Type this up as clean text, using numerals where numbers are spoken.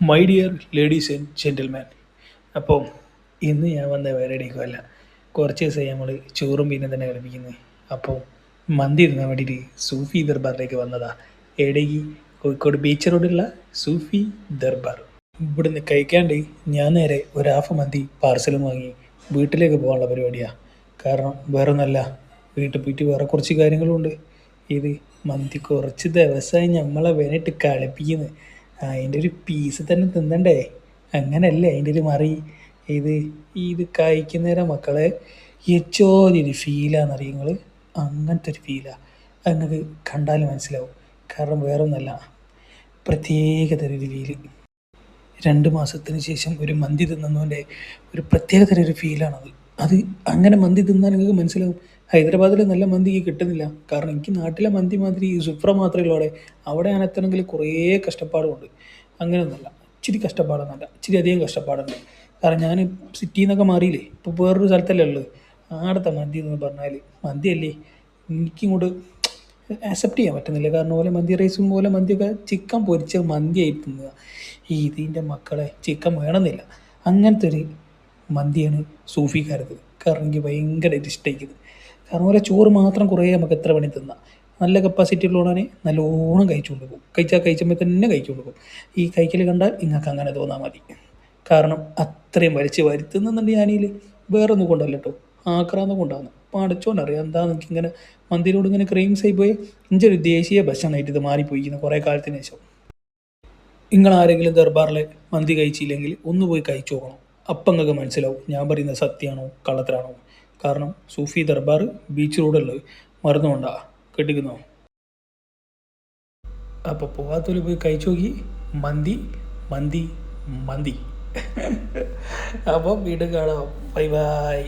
My dear ladies and gentleman. അപ്പോൾ ഇന്ന് ഞാൻ വന്ന വേറെ എവിടേക്കുമല്ല. കുറച്ച് ദിവസമായി നമ്മൾ ചോറും പിന്നെ തന്നെ കളിപ്പിക്കുന്നത്. അപ്പോൾ മന്തി തിന്നാൻ വേണ്ടിയിട്ട് സൂഫി ദർബാറിലേക്ക് വന്നതാ. എവിടേക്ക്? കോഴിക്കോട് ബീച്ച് റോഡുള്ള സൂഫി ദർബാർ. ഇവിടുന്ന് കഴിക്കാണ്ട് ഞാൻ നേരെ ഒരു ഹാഫ് മന്തി പാർസലും വാങ്ങി വീട്ടിലേക്ക് പോകാനുള്ള പരിപാടിയാണ്. കാരണം വേറെ ഒന്നല്ല, വീട്ടിൽ പോയിട്ട് വേറെ കുറച്ച് കാര്യങ്ങളുണ്ട്. ഇത് മന്തി കുറച്ച് ദിവസമായി നമ്മളെ വേനിട്ട് കളിപ്പിക്കുന്നത്. അതിൻ്റെ ഒരു പീസ് തന്നെ തിന്നണ്ടേ? അങ്ങനല്ലേ അതിൻ്റെ ഒരു മറി. ഇത് ഇത് കഴിക്കുന്നേരം മക്കളെ എച്ചോതൊരു ഫീലാണെന്നറിയ നിങ്ങൾ. അങ്ങനത്തെ ഒരു ഫീലാണ്. അത് നിങ്ങൾക്ക് കണ്ടാൽ മനസ്സിലാവും. കാരണം വേറൊന്നല്ല, പ്രത്യേകതരം ഒരു ഫീല്. 2 മാസത്തിന് ശേഷം ഒരു മന്തി തിന്നുന്നതിൻ്റെ ഒരു പ്രത്യേകതരം ഒരു ഫീലാണത്. അത് അങ്ങനെ മന്തി തിന്നാൽ നിങ്ങൾക്ക് മനസ്സിലാവും. ഹൈദരാബാദിൽ നല്ല മന്തി കിട്ടുന്നില്ല. കാരണം എനിക്ക് നാട്ടിലെ മന്തി മാതിരി സുഫ്ര മാത്രമേ ഉള്ളൂ അവിടെ. അവിടെ ഞാൻ എത്തണമെങ്കിൽ കുറേ കഷ്ടപ്പാടുമുണ്ട്. അങ്ങനെയൊന്നുമല്ല, ഇച്ചിരി കഷ്ടപ്പാടൊന്നുമല്ല, ഇച്ചിരി അധികം കഷ്ടപ്പാടുണ്ട്. കാരണം ഞാൻ സിറ്റിയിൽ നിന്നൊക്കെ മാറിയില്ലേ, ഇപ്പോൾ വേറൊരു സ്ഥലത്തല്ലേ ഉള്ളത്. ആടത്തെ മന്തി എന്ന് പറഞ്ഞാൽ മന്തിയല്ലേ, എനിക്കിങ്ങോട്ട് ആക്സെപ്റ്റ് ചെയ്യാൻ പറ്റുന്നില്ല. കാരണം പോലെ മന്തി റൈസും പോലെ മന്തിയൊക്കെ ചിക്കൻ പൊരിച്ച മന്തിയായി തിന്നുക. ഇതിൻ്റെ മക്കളെ ചിക്കൻ വേണമെന്നില്ല. അങ്ങനത്തെ ഒരു മന്തിയാണ് സൂഫിക്കാരത്. കാരണം എനിക്ക് ഭയങ്കരമായിട്ട് ഇഷ്ടമായിരിക്കുന്നത്. കാരണം പോലെ ചോറ് മാത്രം കുറേ നമുക്ക് എത്ര പണി തിന്നാം. നല്ല കപ്പാസിറ്റി ഉള്ളവനെ നല്ലോണം കഴിച്ചുകൊണ്ട് പോകും. കഴിച്ചപ്പോൾ തന്നെ കഴിച്ചുകൊണ്ട് പോകും. ഈ കഴിക്കൽ കണ്ടാൽ നിങ്ങൾക്ക് അങ്ങനെ തോന്നാൽ മതി. കാരണം അത്രയും വലിച്ച് വരുത്തുന്നുണ്ട് ഞാനീൽ. വേറെ ഒന്നും കൊണ്ടല്ല കേട്ടോ, ആക്രാന്തം കൊണ്ടാണ്. അപ്പോൾ അടച്ചോണ്ടറിയാം എന്താ നിങ്ങൾക്ക് ഇങ്ങനെ മന്തിരോട് ഇങ്ങനെ ക്രെയിംസ് ആയി പോയി. എൻ്റെ ഒരു ദേശീയ ഭക്ഷണമായിട്ട് ഇത് മാറിപ്പോയിരിക്കുന്നു കുറേ കാലത്തിന് ശേഷം. നിങ്ങൾ ആരെങ്കിലും ദർബാറിലെ മന്തി കഴിച്ചില്ലെങ്കിൽ ഒന്ന് പോയി കഴിച്ചു നോക്കണം. അപ്പം നിങ്ങൾക്ക് മനസ്സിലാവും ഞാൻ പറയുന്നത് സത്യമാണോ കള്ളത്തരാണോ. കാരണം സൂഫി ദർബാർ ബീച്ച് റോഡുള്ളത് മറന്നുകൊണ്ടാ കെട്ടിക്കുന്നോ. അപ്പോൾ പോകാത്തൊരു പോയി കഴിച്ചു നോക്കി. മന്തി മന്തി മന്തി. അപ്പോൾ വീണ്ടും കാണാം. Bye bye.